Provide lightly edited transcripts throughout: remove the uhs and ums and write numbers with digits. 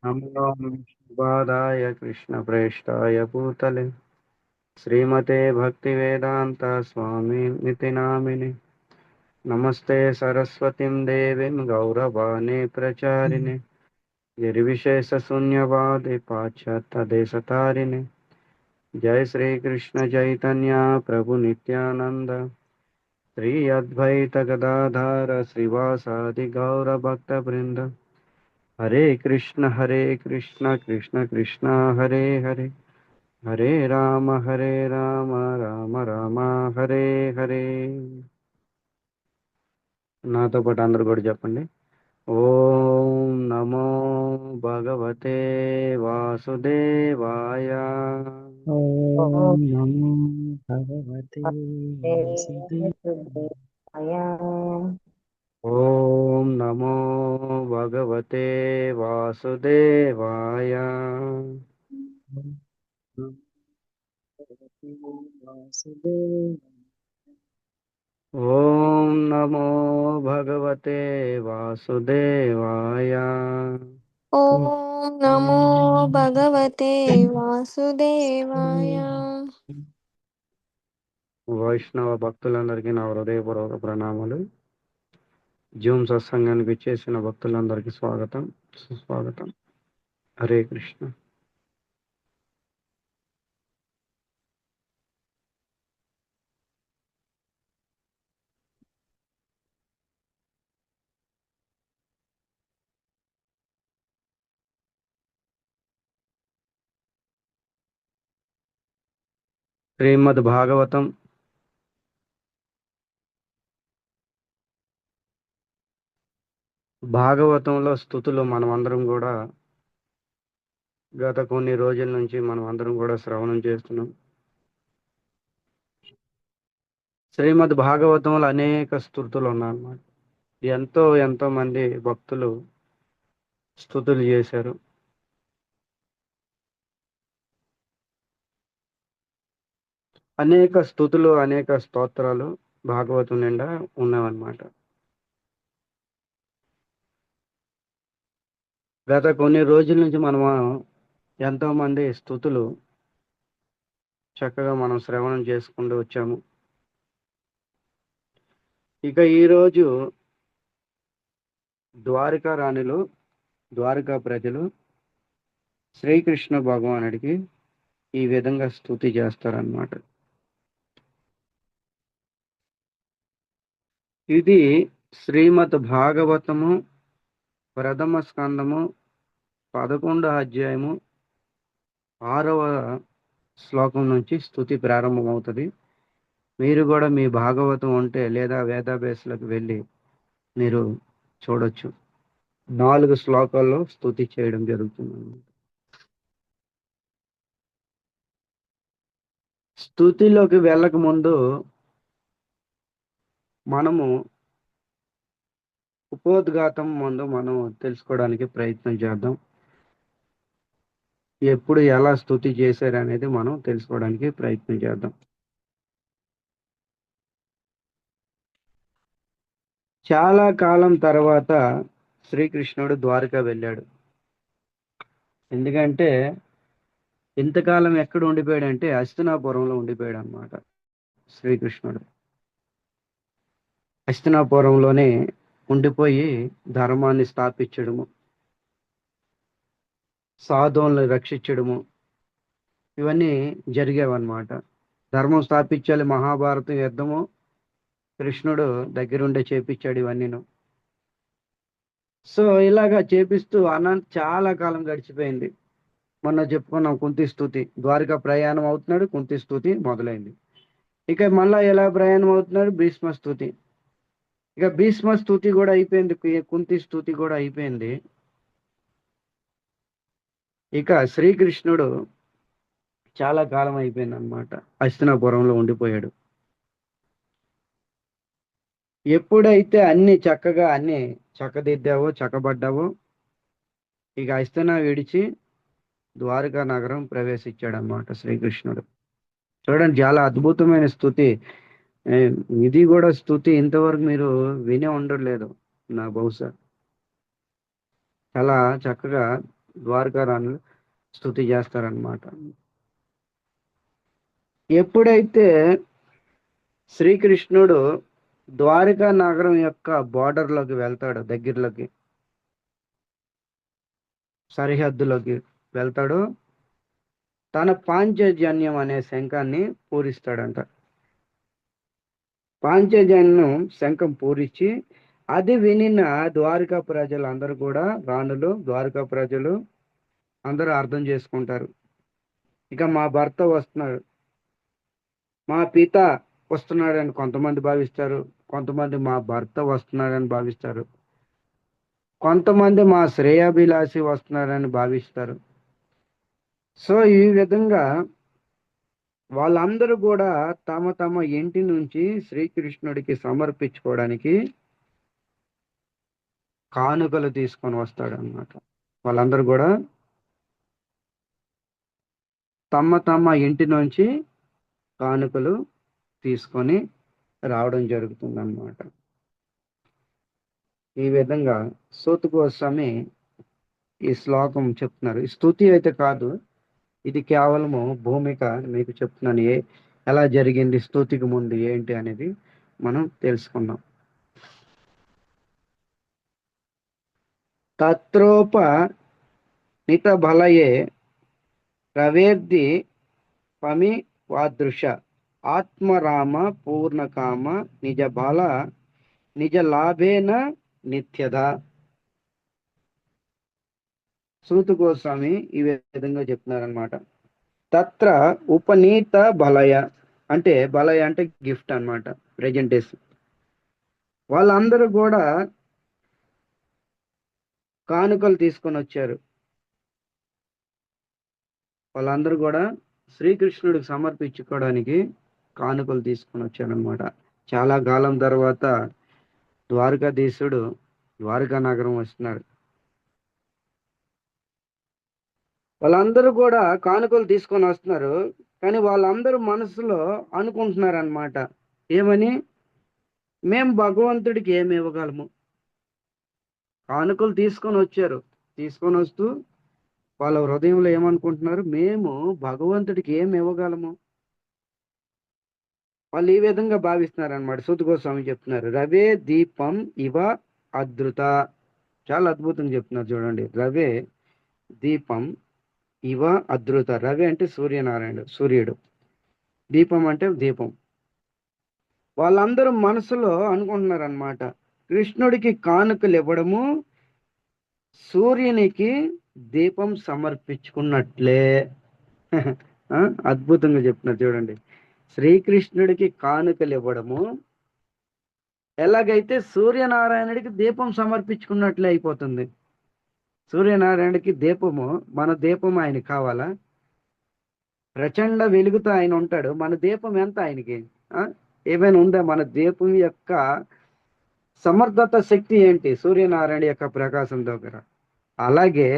नमो विष्णुपादाय कृष्णप्रेष्ठाय भूतले श्रीमते भक्तिवेदान्त स्वामिनिति नामिने नमस्ते सरस्वतीं देवीं गौरवाणी प्रचारिणे निर्विशेषशून्यवादे पाश्चात्यदेशतारिणे जय श्री कृष्ण चैतन्य प्रभु नित्यानंद श्री अद्वैत गदाधर श्रीवासादि गौर भक्त वृंद हरे कृष्ण कृष्ण कृष्ण हरे हरे हरे राम राम राम हरे हरे నాతో పాటు అందరూ కూడా చెప్పండి. ఓం నమో భగవతే వాసుదేవాయ. ఓం నమో భగవతే వాసుదేవాయ. ఓం నమో భగవతే వాసుదేవాయ. ఓం నమో భగవతే వాసుదేవాయ. ఓం నమో భగవతే వాసుదేవాయ. ఓం నమో భగవతే వాసుదేవాయ. వైష్ణవ భక్తులందరికీ నా హృదయపూర్వక ప్రణామాలు. జూమ్ సత్సంగానికి ఇచ్చేసిన భక్తులందరికీ స్వాగతం, సుస్వాగతం. హరే కృష్ణ. శ్రీమద్ భాగవతం భాగవతంలో స్తుతులు మనం అందరం కూడా గత కొన్ని రోజుల నుంచి మనం అందరం కూడా శ్రవణం చేస్తున్నాం. శ్రీమద్ భాగవతంలో అనేక స్తుతులు ఉన్నాయన్నమాట. ఎంతో మంది భక్తులు స్తుతులు చేశారు. అనేక స్తుతులు, అనేక స్తోత్రాలు భాగవతం నిండా ఉన్నాయన్నమాట. గత కొన్ని రోజుల నుంచి మనము ఎంతో మంది స్తుతులు చక్కగా మనం శ్రవణం చేసుకుంటూ వచ్చాము. ఇక ఈరోజు ద్వారకా రాణిలు, ద్వారకా ప్రజలు శ్రీకృష్ణ భగవానుడికి ఈ విధంగా స్తుతి చేస్తారన్నమాట. ఇది శ్రీమద్ భాగవతము ప్రథమ స్కందము 11వ అధ్యాయము 6వ శ్లోకం నుంచి స్తుతి ప్రారంభమవుతుంది. మీరు కూడా మీ భాగవతం ఉంటే లేదా వేదాభ్యాసులకు వెళ్ళి మీరు చూడొచ్చు. 4 శ్లోకాల్లో స్తుతి చేయడం జరుగుతుంది. స్తుతిలోకి వెళ్ళక ముందు మనము ఉపోద్ఘాతం ముందు మనం తెలుసుకోవడానికి ప్రయత్నం చేద్దాం. ఎప్పుడు ఎలా స్తుతి చేశారు అనేది మనం తెలుసుకోవడానికి ప్రయత్నం చేద్దాం. చాలా కాలం తర్వాత శ్రీకృష్ణుడు ద్వారకా వెళ్ళాడు. ఎందుకంటే ఇంతకాలం ఎక్కడ ఉండిపోయాడంటే హస్తినాపురంలో ఉండిపోయాడు అన్నమాట. శ్రీకృష్ణుడు హస్తినాపురంలోనే ఉండిపోయి ధర్మాన్ని స్థాపించడము, సాధువులను రక్షించడము, ఇవన్నీ జరిగేవన్నమాట. ధర్మం స్థాపించాలి, మహాభారతం యుద్ధము కృష్ణుడు దగ్గరుండే చేపించాడు ఇవన్నీను. సో ఇలాగా చేపిస్తూ చాలా కాలం గడిచిపోయింది. మొన్న చెప్పుకున్నాం కుంతి స్తుతి, ద్వారకా ప్రయాణం అవుతున్నాడు, కుంతి స్తుతి మొదలైంది. ఇక మళ్ళా ఎలా ప్రయాణం అవుతున్నాడు, భీష్మ స్తుతి. ఇక భీష్మ స్తుతి కూడా అయిపోయింది, కుంతి స్తుతి కూడా అయిపోయింది. ఇక శ్రీకృష్ణుడు చాలా కాలం అయిపోయింది అనమాట, హస్తినాపురంలో ఉండిపోయాడు. ఎప్పుడైతే అన్ని చక్కదిద్దావో చక్కబడ్డావో ఇక హస్తినా విడిచి ద్వారకా నగరం ప్రవేశించాడు అనమాట శ్రీకృష్ణుడు. చూడండి, చాలా అద్భుతమైన స్తుతి. ఇది కూడా స్తుతి ఇంతవరకు మీరు వినే ఉండలేదు నా బహుశా. చాలా చక్కగా ద్వారకా రాణులు స్తుతి చేస్తారనమాట. ఎప్పుడైతే శ్రీకృష్ణుడు ద్వారకా నగరం యొక్క బార్డర్లోకి వెళ్తాడో, దగ్గరలోకి సరిహద్దులోకి వెళ్తాడో, తన పాంచజన్యం అనే శంఖాన్ని పూరిస్తాడంట. పాంచజన్యం శంఖం పూరించి అది వినిన ద్వారకా ప్రజలు అందరూ కూడా, రాణులు, ద్వారకా ప్రజలు అందరూ అర్థం చేసుకుంటారు. ఇక మా భర్త వస్తున్నాడు, మా పిత వస్తున్నాడని కొంతమంది భావిస్తారు, కొంతమంది మా భర్త వస్తున్నాడని భావిస్తారు, కొంతమంది మా శ్రేయాభిలాషి వస్తున్నాడని భావిస్తారు. సో ఈ విధంగా వాళ్ళందరూ కూడా తమ తమ ఇంటి నుంచి శ్రీకృష్ణుడికి సమర్పించుకోవడానికి కానుకలు తీసుకొని వస్తాడు అన్నమాట. వాళ్ళందరూ కూడా తమ తమ ఇంటి నుంచి కానుకలు తీసుకొని రావడం జరుగుతుంది అన్నమాట. ఈ విధంగా సూత గోస్వామి ఈ శ్లోకం చెప్తున్నారు. ఈ స్తుతి అయితే కాదు, ఇది కేవలము భూమిక మీకు చెప్తున్నాను. ఎలా జరిగింది స్తుతికి ముందు ఏంటి అనేది మనం తెలుసుకుందాం. తత్రోప నిత బలయే రవేర్ది పమి వాదృశ ఆత్మరామ పూర్ణకామ నిజ బల నిజ లాభేన నిత్యద. సూత గోస్వామి ఈ విధంగా చెప్తున్నారనమాట. తత్ర ఉపనీత బలయ అంటే, బలయ అంటే గిఫ్ట్ అన్నమాట, ప్రెజెంటేషన్. వాళ్ళందరూ కూడా కానుకలు తీసుకొని వచ్చారు. వాళ్ళందరూ కూడా శ్రీకృష్ణుడికి సమర్పించుకోవడానికి కానుకలు తీసుకొని వచ్చారనమాట. చాలా కాలం తర్వాత ద్వారకాధీశుడు ద్వారకా నగరం వస్తున్నాడు. వాళ్ళందరూ కూడా కానుకలు తీసుకొని వస్తున్నారు. కానీ వాళ్ళందరూ మనసులో అనుకుంటున్నారు అన్నమాట, ఏమని? మేము భగవంతుడికి ఏమి ఇవ్వగలము? కానుకలు తీసుకొని వచ్చారు. తీసుకొని వస్తూ వాళ్ళ హృదయంలో ఏమనుకుంటున్నారు? మేము భగవంతుడికి ఏమి ఇవ్వగలము? వాళ్ళు ఈ విధంగా భావిస్తున్నారు అనమాట. సూత గోస్వామి చెప్తున్నారు, రవే దీపం ఇవ అద్రుత. చాలా అద్భుతంగా చెప్తున్నారు చూడండి. రవే దీపం ఇవ అద్రుత. రవి అంటే సూర్యనారాయణుడు, సూర్యుడు. దీపం అంటే దీపం. వాళ్ళందరూ మనసులో అనుకుంటున్నారు అనమాట, కృష్ణుడికి కానుకలు ఇవ్వడము సూర్యునికి దీపం సమర్పించుకున్నట్లే. అద్భుతంగా చెప్తున్నారు చూడండి. శ్రీకృష్ణుడికి కానుకలు ఇవ్వడము ఎలాగైతే సూర్యనారాయణుడికి దీపం సమర్పించుకున్నట్లే అయిపోతుంది. సూర్యనారాయణుడికి దీపము, మన దీపం ఆయనకి కావాలా? ప్రచండ వెలుగుతో ఆయన ఉంటాడు. మన దీపం ఎంత ఆయనకి? ఏమైనా ఉందా? మన దీపం యొక్క సమర్థత, శక్తి ఏంటి? సూర్యనారాయణ యొక్క ప్రకాశం దగ్గర. అలాగే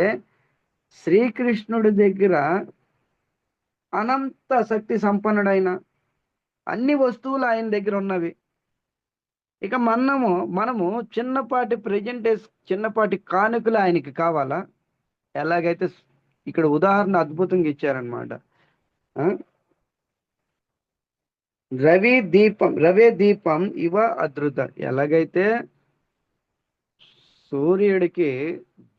శ్రీకృష్ణుడి దగ్గర అనంత శక్తి సంపన్నుడైన అన్ని వస్తువులు ఆయన దగ్గర ఉన్నవి. ఇక మనము చిన్నపాటి ప్రెజెంటేషన్, చిన్నపాటి కానుకలు ఆయనకి కావాలా? ఎలాగైతే ఇక్కడ ఉదాహరణ అద్భుతంగా ఇచ్చారనమాట. రవే దీపం ఇవ అద్రుత. ఎలాగైతే సూర్యుడికి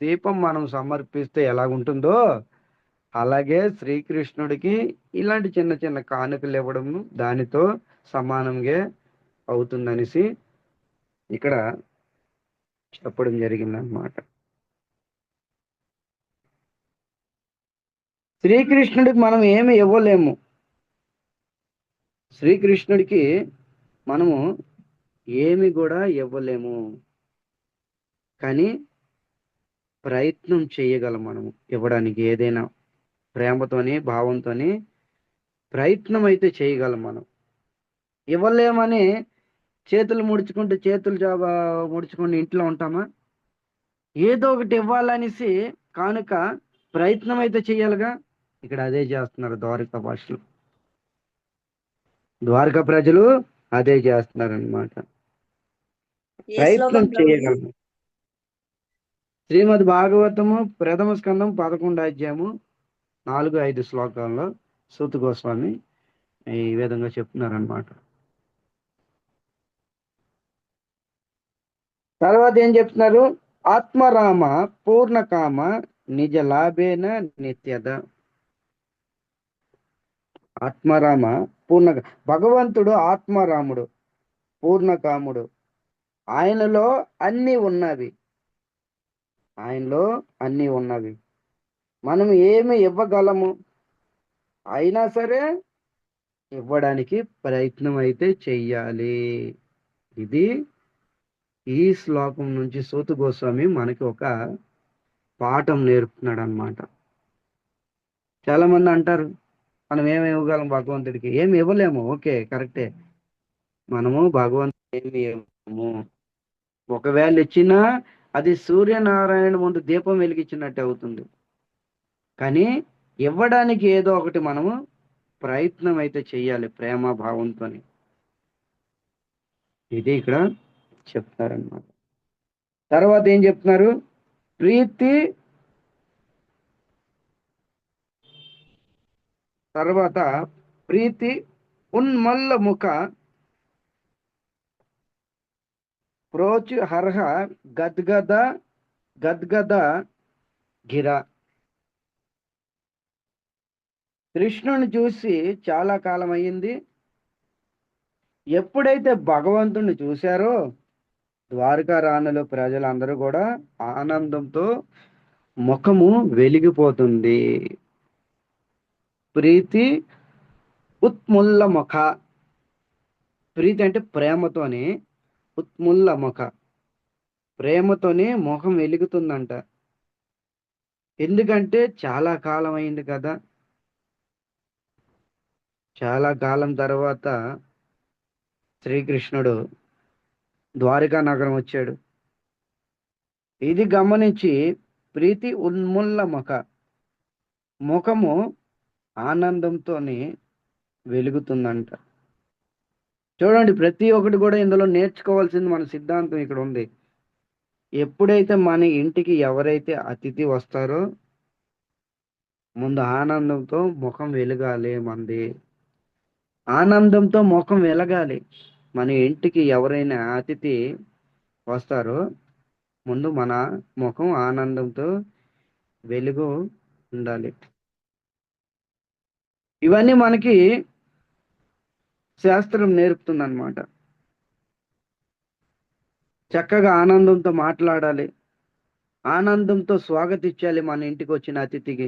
దీపం మనం సమర్పిస్తే ఎలాగుంటుందో, అలాగే శ్రీకృష్ణుడికి ఇలాంటి చిన్న చిన్న కానుకలు ఇవ్వడం దానితో సమానంగా అవుతుందనేసి ఇక్కడ చెప్పడం జరిగిందన్నమాట. శ్రీకృష్ణుడికి మనం ఏమి ఇవ్వలేము. శ్రీకృష్ణుడికి మనము ఏమి కూడా ఇవ్వలేము. కానీ ప్రయత్నం చేయగలం మనము ఇవ్వడానికి. ఏదైనా ప్రేమతోని, భావంతోని ప్రయత్నం అయితే చేయగలం. మనం ఇవ్వలేమని చేతులు ముడుచుకుంటూ ఇంట్లో ఉంటామా? ఏదో ఒకటి ఇవ్వాలనేసి కానుక ప్రయత్నం అయితే చేయాలిగా. ఇక్కడ అదే చేస్తున్నారు ద్వారకా భాషలు, ద్వారకా ప్రజలు అదే చేస్తున్నారు అన్నమాట. ప్రయత్నం చేయగలము. శ్రీమద్ భాగవతము ప్రథమ స్కందం 11 అధ్యాయము 4-5 శ్లోకాల్లో సూత గోస్వామి ఈ విధంగా చెప్తున్నారనమాట. తర్వాత ఏం చెప్తున్నారు? ఆత్మరామ పూర్ణకామ నిజ లాభేన నిత్యద. ఆత్మరామ పూర్ణ భగవంతుడు ఆత్మరాముడు, పూర్ణకాముడు. ఆయనలో అన్నీ ఉన్నవి, ఆయనలో అన్నీ ఉన్నవి. మనం ఏమి ఇవ్వగలము, అయినా సరే ఇవ్వడానికి ప్రయత్నం అయితే చెయ్యాలి. ఇది ఈ శ్లోకం నుంచి సూత గోస్వామి మనకి ఒక పాఠం నేర్పుతున్నాడు అనమాట. చాలా మంది అంటారు మనం ఏమి ఇవ్వగలం భగవంతుడికి, ఏమి ఇవ్వలేము. ఓకే, కరెక్టే. మనము భగవంతుడు ఏమి ఇవ్వము. ఒకవేళ ఇచ్చినా అది సూర్యనారాయణ ముందు దీపం వెలిగించినట్టు అవుతుంది. కానీ ఇవ్వడానికి ఏదో ఒకటి మనము ప్రయత్నం అయితే చెయ్యాలి ప్రేమ భావంతో. ఇది ఇక్కడ చెప్తారన్నమాట. తర్వాత ఏం చెప్తున్నారు? ప్రీతి తర్వాత ప్రీతి ఉన్మల్ల ముఖ ప్రోచు హర్హ గద్గద గద్గద గిర. కృష్ణుని చూసి చాలా కాలం అయ్యింది. ఎప్పుడైతే భగవంతుణ్ణి చూశారో ద్వారకా రాణులు ప్రజలందరూ కూడా ఆనందంతో ముఖము వెలిగిపోతుంది. ప్రీతి ఉత్ముల్ల ముఖ. ప్రీతి అంటే ప్రేమతోని, ఉత్ముల్ల ముఖ ప్రేమతోని ముఖం వెలుగుతుందంట. ఎందుకంటే చాలా కాలం అయింది కదా. చాలా కాలం తర్వాత శ్రీకృష్ణుడు ద్వారకా నగరం వచ్చాడు. ఇది గమనించి ప్రీతి ఉన్ముల్ల ముఖము ఆనందంతో వెలుగుతుందంట. చూడండి, ప్రతి ఒక్కటి కూడా ఇందులో నేర్చుకోవాల్సింది మన సిద్ధాంతం ఇక్కడ ఉంది. ఎప్పుడైతే మన ఇంటికి ఎవరైతే అతిథి వస్తారో ముందు ఆనందంతో ముఖం వెలగాలి. మంది ఆనందంతో ముఖం వెలగాలి. మన ఇంటికి ఎవరైనా అతిథి వస్తారో ముందు మన ముఖం ఆనందంతో వెలుగు ఉండాలి. ఇవన్నీ మనకి శాస్త్రం నేర్పుతుంది అన్నమాట. చక్కగా ఆనందంతో మాట్లాడాలి, ఆనందంతో స్వాగతించాలి మన ఇంటికి వచ్చిన అతిథికి.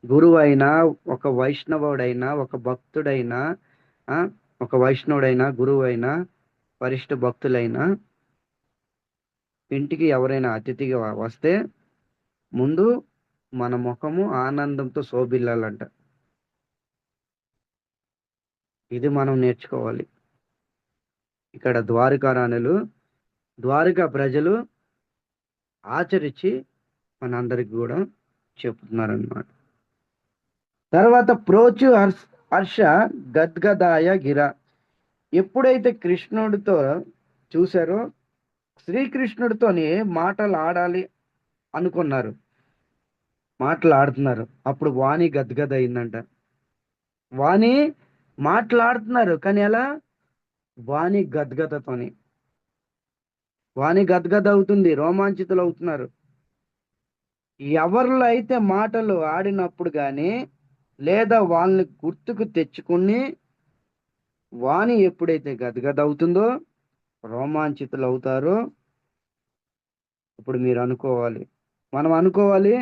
గురువు అయినా, ఒక వైష్ణవుడైనా, ఒక భక్తుడైనా, ఒక వైష్ణవుడైనా, గురువు అయినా, వరిష్ఠ భక్తులైనా ఇంటికి ఎవరైనా అతిథిగా వస్తే ముందు మన ముఖము ఆనందంతో శోభిల్లాలంట. ఇది మనం నేర్చుకోవాలి. ఇక్కడ ద్వారకా రాణులు, ద్వారకా ప్రజలు ఆచరించి మనందరికి కూడా చెప్తున్నారన్నమాట. తర్వాత ప్రోచు హర్ష గద్గదాయ గిర. ఎప్పుడైతే కృష్ణుడితో చూశారో శ్రీకృష్ణుడితోని మాటలు ఆడాలి అనుకున్నారు, మాటలు ఆడుతున్నారు. అప్పుడు వాణి గద్గద అయిందంట. వాణి మాట్లాడుతున్నారు, కానీ ఎలా? వాణి గద్గదతోని. వాణి గద్గద అవుతుంది, రోమాంచితులు అవుతున్నారు. ఎవరిలో అయితే మాటలు ఆడినప్పుడు కానీ లేదా వాళ్ళని గుర్తుకు తెచ్చుకుని వాణి ఎప్పుడైతే గద్గద అవుతుందో, రోమాంచితులు అవుతారో, ఇప్పుడు మీరు అనుకోవాలి, మనం అనుకోవాలి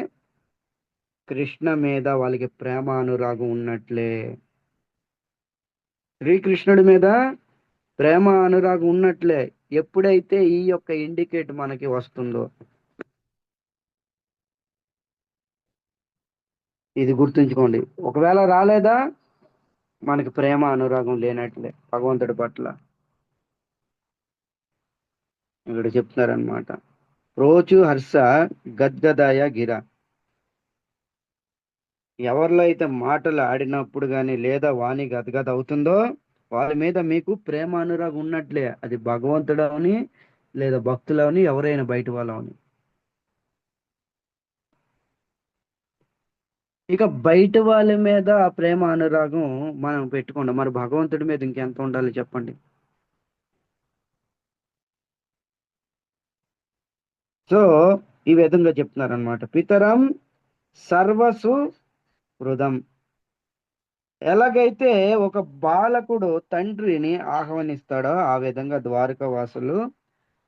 కృష్ణ మీద వాళ్ళకి ప్రేమ అనురాగం ఉన్నట్లే. శ్రీకృష్ణుడి మీద ప్రేమ అనురాగం ఉన్నట్లే ఎప్పుడైతే ఈ యొక్క ఇండికేట్ మనకి వస్తుందో. ఇది గుర్తుంచుకోండి. ఒకవేళ రాలేదా, మనకి ప్రేమ అనురాగం లేనట్లే భగవంతుడి పట్ల. ఇక్కడ చెప్తున్నారనమాట. ప్రోచు హర్ష గద్గదాయ గిర. ఎవరిలో అయితే మాటలు ఆడినప్పుడు కానీ లేదా వాణి గద్గద అవుతుందో వారి మీద మీకు ప్రేమ అనురాగం ఉన్నట్లే. అది భగవంతుడవని లేదా భక్తులవని ఎవరైనా బయట వాళ్ళవని. ఇక బయట వాళ్ళ మీద ఆ ప్రేమ అనురాగం మనం పెట్టుకుంటాం, మరి భగవంతుడి మీద ఇంకెంత ఉండాలి చెప్పండి. సో ఈ విధంగా చెప్తున్నారు అనమాట. పితరం సర్వసు హృదం. ఎలాగైతే ఒక బాలకుడు తండ్రిని ఆహ్వానిస్తాడో ఆ విధంగా ద్వారకా వాసులు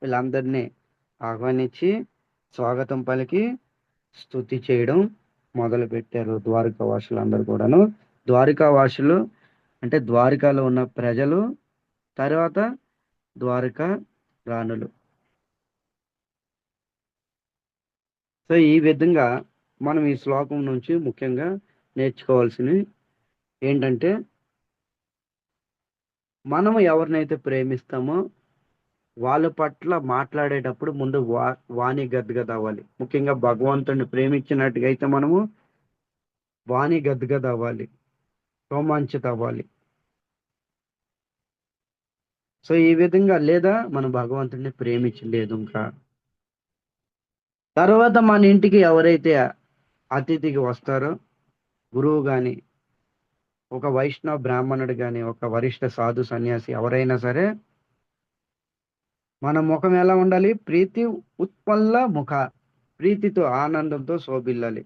వీళ్ళందరినీ ఆహ్వానించి స్వాగతం పలికి స్తుతి చేయడం మొదలు పెట్టారు. ద్వారకా వాసులందరూ కూడాను. ద్వారకా వాసులు అంటే ద్వారకాలో ఉన్న ప్రజలు, తర్వాత ద్వారకా రాణులు. సో ఈ విధంగా మనం ఈ శ్లోకం నుంచి ముఖ్యంగా నేర్చుకోవాల్సినవి ఏంటంటే, మనం ఎవరినైతే ప్రేమిస్తామో వాళ్ళ పట్ల మాట్లాడేటప్పుడు ముందు వాణి గద్గద అవ్వాలి. ముఖ్యంగా భగవంతుడిని ప్రేమించినట్టుగా అయితే మనము వాణి గద్గద అవ్వాలి, రోమాంచిత అవ్వాలి. సో ఈ విధంగా లేదా మనం భగవంతుడిని ప్రేమించలేదు ఇంకా. తర్వాత మన ఇంటికి ఎవరైతే అతిథికి వస్తారో, గురువు గాని, ఒక వైష్ణవ బ్రాహ్మణుడు గాని, ఒక వరిష్ఠ సాధు సన్యాసి ఎవరైనా సరే, మన ముఖం ఎలా ఉండాలి? ప్రీతి ఉత్పల్ల ముఖ, ప్రీతితో ఆనందంతో శోభిల్లాలి.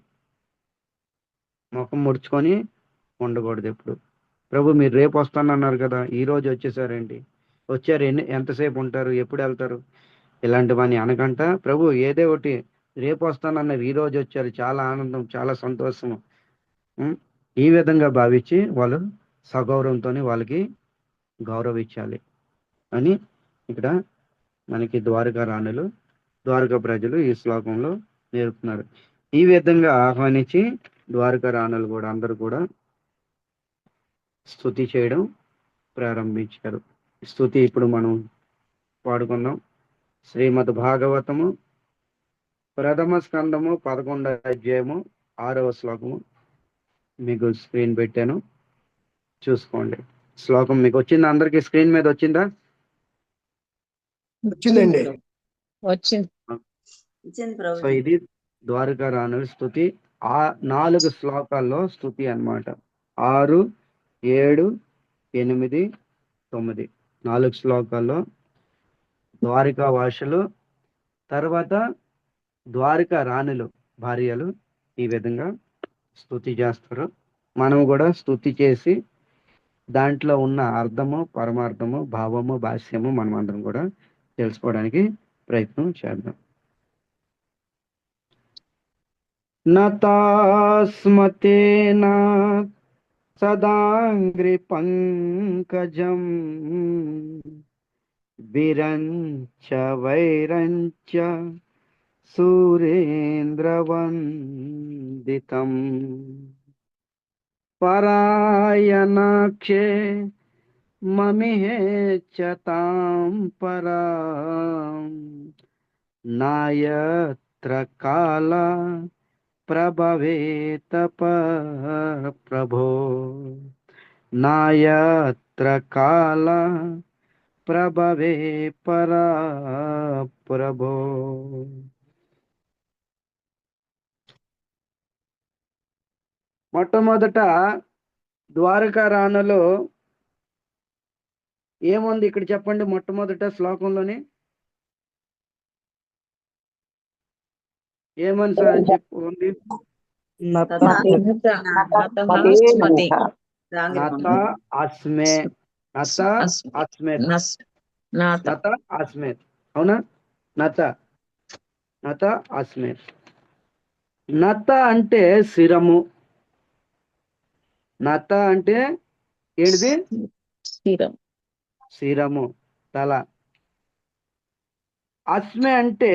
ముఖం ముడుచుకొని ఉండకూడదు ఎప్పుడు. ప్రభు మీరు రేపు వస్తానన్నారు కదా, ఈ రోజు వచ్చేసారేంటి, వచ్చారు, ఎంతసేపు ఉంటారు, ఎప్పుడు వెళ్తారు, ఇలాంటివన్నీ అనకంట, ప్రభు ఏదో ఒకటి రేపు వస్తానన్నారు, ఈ రోజు వచ్చారు, చాలా ఆనందం, చాలా సంతోషం, ఈ విధంగా భావించి వాళ్ళు సగౌరవంతో వాళ్ళకి గౌరవించాలి అని ఇక్కడ మనకి ద్వారకా రాణులు, ద్వారకా ప్రజలు ఈ శ్లోకంలో నేర్పుతున్నారు. ఈ విధంగా ఆహ్వానించి ద్వారకా రాణులు కూడా అందరూ కూడా స్తుతి చేయడం ప్రారంభించారు. స్తుతి ఇప్పుడు మనం పాడుకుందాం. శ్రీమద్ భాగవతము ప్రథమ స్కందము 11వ అధ్యాయము 6వ శ్లోకము మీకు స్క్రీన్ పెట్టాను, చూసుకోండి. శ్లోకం మీకు వచ్చిందా? అందరికి స్క్రీన్ మీద వచ్చిందా? వచ్చిందండి. వచ్చింది. సో ఇది ద్వారకా రాణుల స్తుతి. ఆ 4 శ్లోకాల్లో స్తుతి అన్నమాట. 6, 7, 8, 9 4 శ్లోకాల్లో ద్వారకా వాసులు, తర్వాత ద్వారకా రాణులు భార్యలు ఈ విధంగా స్తుతి చేస్తారు. మనం కూడా స్తుతి చేసి దాంట్లో ఉన్న అర్థము, పరమార్థము, భావము, భాష్యము మనం అందరం కూడా తెలుసుకోవడానికి ప్రయత్నం చేద్దాం. నతాస్మతేన సదాంగ్రి పంకజం విరంచ వైరంచ సురేంద్రవందితం పరాయణాక్షే మమిహేచ్యతాం పరాం నాయత్ర కాల ప్రభవేత ప్రభో నాయత్ర కాల ప్రభవే పరా ప్రభో. మొట్టమొదట ద్వారకా రాణులు ఏముంది ఇక్కడ చెప్పండి? మొట్టమొదట శ్లోకంలోని ఏమని సార్ చెప్పుకోండి? నత అస్మే, నత అస్మేత్, అవునా? నత అస్మేత్. నత అంటే శిరము. నత అంటే ఏంటిది? శిరము, తల. అస్మే అంటే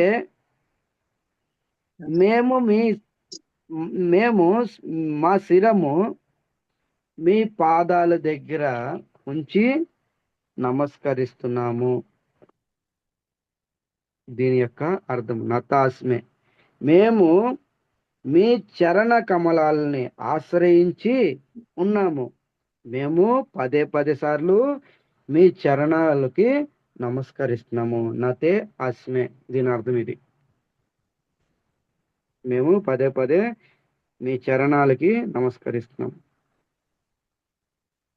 మేము మా శిరము మీ పాదాల దగ్గర ఉంచి నమస్కరిస్తున్నాము. దీని యొక్క అర్థం నతాస్మే, మేము మీ చరణ కమలాలని ఆశ్రయించి ఉన్నాము. మేము పదే సార్లు మీ చరణాలకి నమస్కరిస్తున్నాము. నతే అస్మే, దీని అర్థం ఇది. మేము పదే మీ చరణాలకి నమస్కరిస్తున్నాం.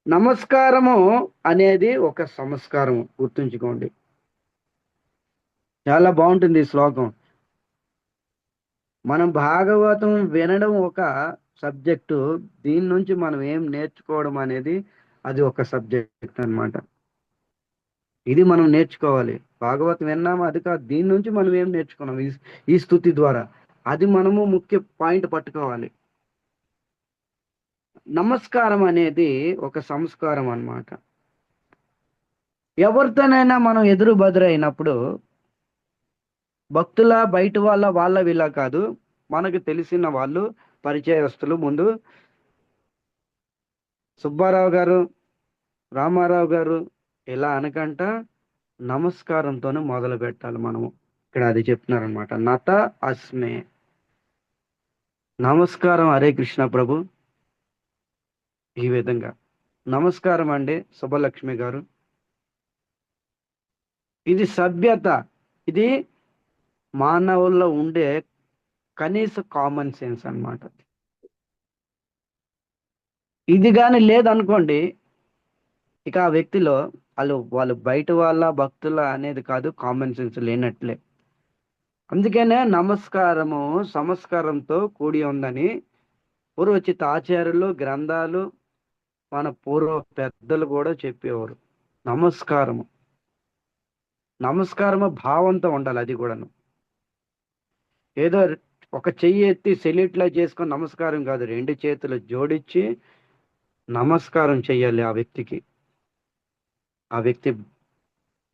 నమస్కారము అనేది ఒక సంస్కారము, గుర్తుంచుకోండి. చాలా బాగుంటుంది ఈ శ్లోకం. మనం భాగవతం వినడం ఒక సబ్జెక్టు, దీని నుంచి మనం ఏం నేర్చుకోవడం అనేది అది ఒక సబ్జెక్ట్ అన్నమాట. ఇది మనం నేర్చుకోవాలి. భాగవతం విన్నామా అది కాదు, దీని నుంచి మనం ఏం నేర్చుకున్నాం ఈ స్తుతి ద్వారా, అది మనము ముఖ్య పాయింట్ పట్టుకోవాలి. నమస్కారం అనేది ఒక సంస్కారం అన్నమాట. ఎవరితోనైనా మనం ఎదురు బదురైనప్పుడు భక్తుల బయట వాళ్ళ వీళ్ళ కాదు, మనకు తెలిసిన వాళ్ళు, పరిచయస్తులు ముందు సుబ్బారావు గారు, రామారావు గారు ఇలా అనకంట నమస్కారంతోనే మొదలు పెట్టాలి మనము. ఇక్కడ అది చెప్తున్నారనమాట. నత అస్మే, నమస్కారం హరే కృష్ణ ప్రభు. ఈ విధంగా నమస్కారం అండి శుభలక్ష్మి గారు. ఇది సభ్యత, ఇది మానవుల్లో ఉండే కనీస కామన్ సెన్స్ అన్నమాట. ఇది కానీ లేదనుకోండి, ఇక ఆ వ్యక్తిలో వాళ్ళు బయట వాళ్ళ భక్తుల అనేది కాదు, కామన్ సెన్స్ లేనట్లే. అందుకనే నమస్కారము సంస్కారంతో కూడి ఉందని పూర్వచిత ఆచార్యులు, గ్రంథాలు, మన పూర్వ పెద్దలు కూడా చెప్పేవారు. నమస్కారము భావంతో ఉండాలి. అది కూడాను ఏదో ఒక చెయ్యి ఎత్తి సెల్యూట్లా చేసుకొని నమస్కారం కాదు, రెండు చేతులు జోడించి నమస్కారం చెయ్యాలి ఆ వ్యక్తికి. ఆ వ్యక్తి